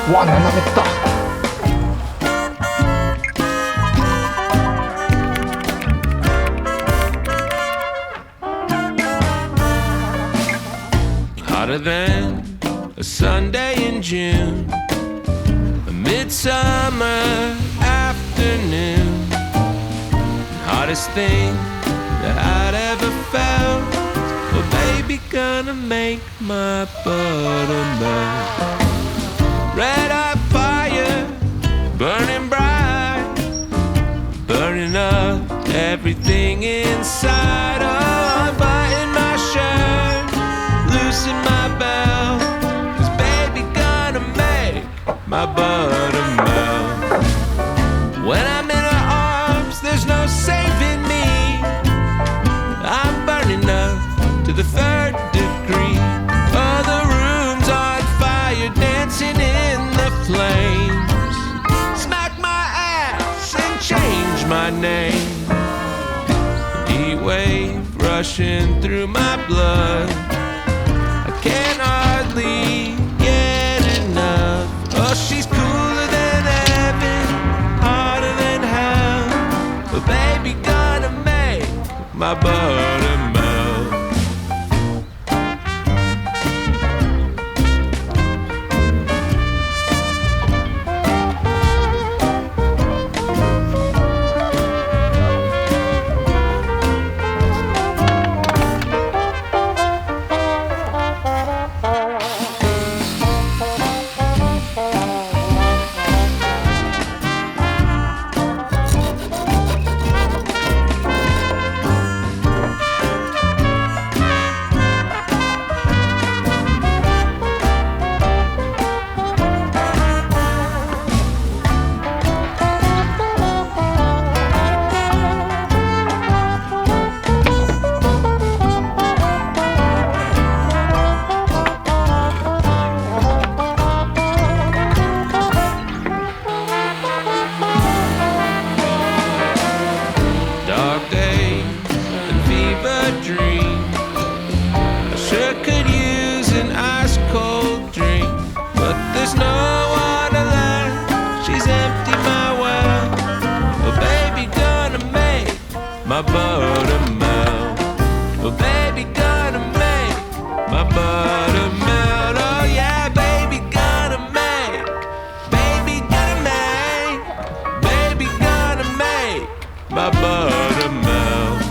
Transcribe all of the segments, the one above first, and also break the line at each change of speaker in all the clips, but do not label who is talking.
うわ、斜めった。
Hotter than a Sunday in June, a midsummer afternoon, hottest thing that I'd ever felt. Well, baby, gonna make my butter melt. Red hot fire, burning bright, burning up everything inside. Oh, button my shirt, loosen my belt, 'cause baby gonna make my butter melt. When I'm in her arms, there's no saving me. I'm burning up to the third degree. Oh, the room's on fire, dancing in the flames. Smack my ass and change my name. Heat wave rushing through my blood, I can't hardly get enough. Oh, she's cooler than heaven, hotter than hell. But baby gonna make my butter melt. My butter melt. Well, baby gonna make my butter melt. Oh yeah, baby gonna make, baby gonna make, baby gonna make my butter melt.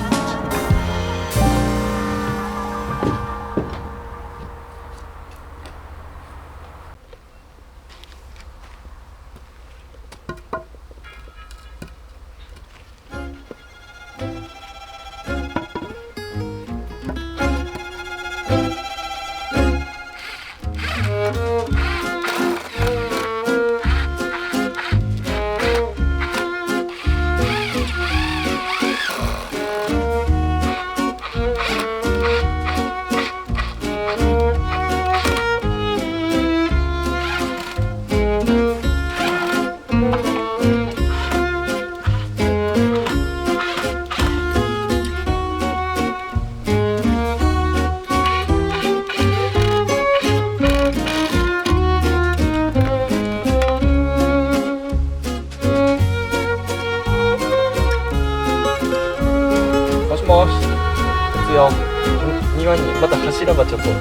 庭にまた柱がちょっと支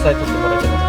えとってもらえてます。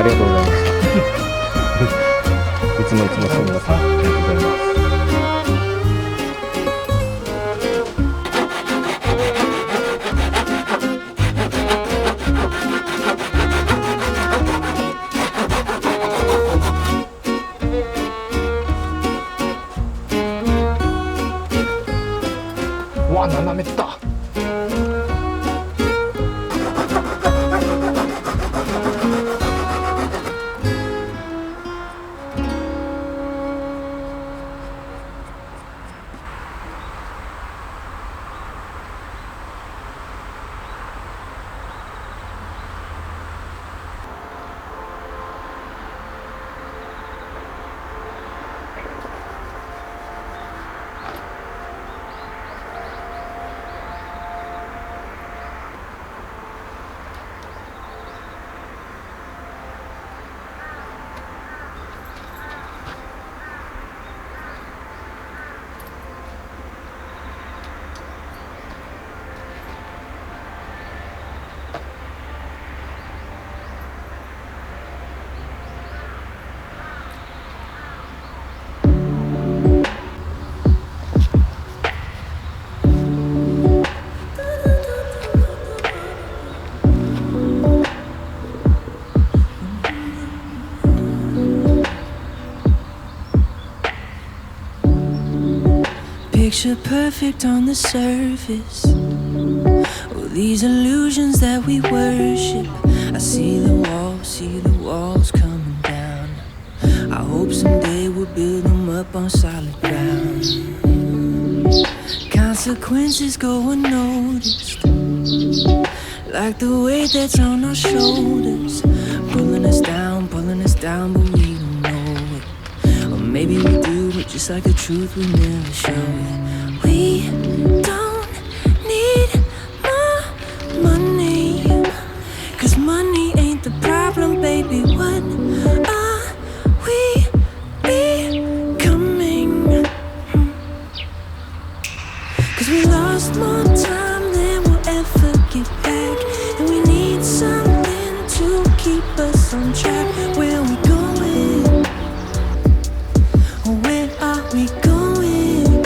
りがとうございましたいつもすみません、ありがとうございます。うわ、斜めった。
Picture perfect on the surface. All these illusions that we worship. I see the walls coming down. I hope someday we'll build them up on solid ground. Consequences go unnoticed, like the weight that's on our shoulders, pulling us down, but we don't know it. Or maybe we do, but just like the truth, we never show it. We don't need more money, 'cause money ain't the problem, baby. What are we becoming? 'Cause we lost more time than we'll ever get back, and we need something to keep us on track. Where are we going? Where are we going?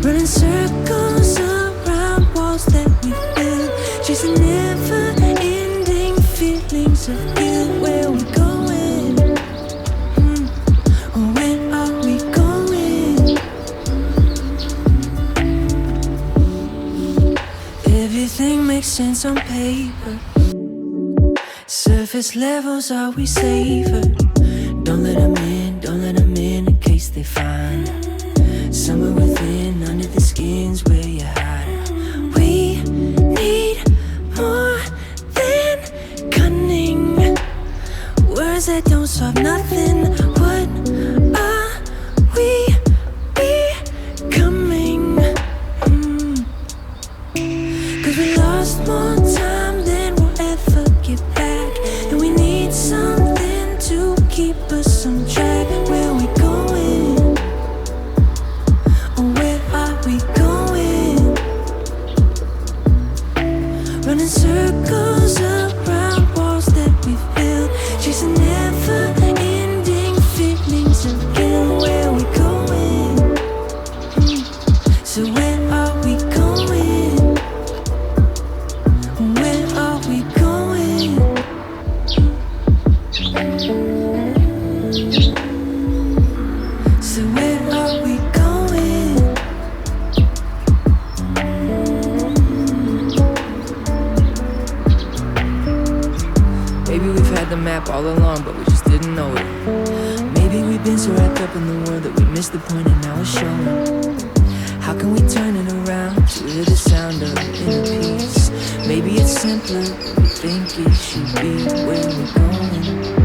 Running circles around walls that we built, chasing never-ending feelings of guilt. Where are we going? Where are we going? Everything makes sense on paper. Surface levels, are we safer? Don't let them in case they find somewhere within, under the skin's where you hide. We need more than cunning, words that don't solve nothing. What are we becoming? 'Cause we lost more time than we'll ever get back, and we need something to keep us on track. Where are we going? Where are we going? Running circles around walls that we've built, chasing never-ending feelings of guilt. Where are we going? So where are we going? Where are we going? So where are we going? Maybe we've had the map all along, but we just didn't know it. Maybe we've been so wrapped up in the world that we missed the point, and now it's showing. How can we turn it around to hear the sound of inner peace? Maybe it's simpler than we think it should be. Where are we going?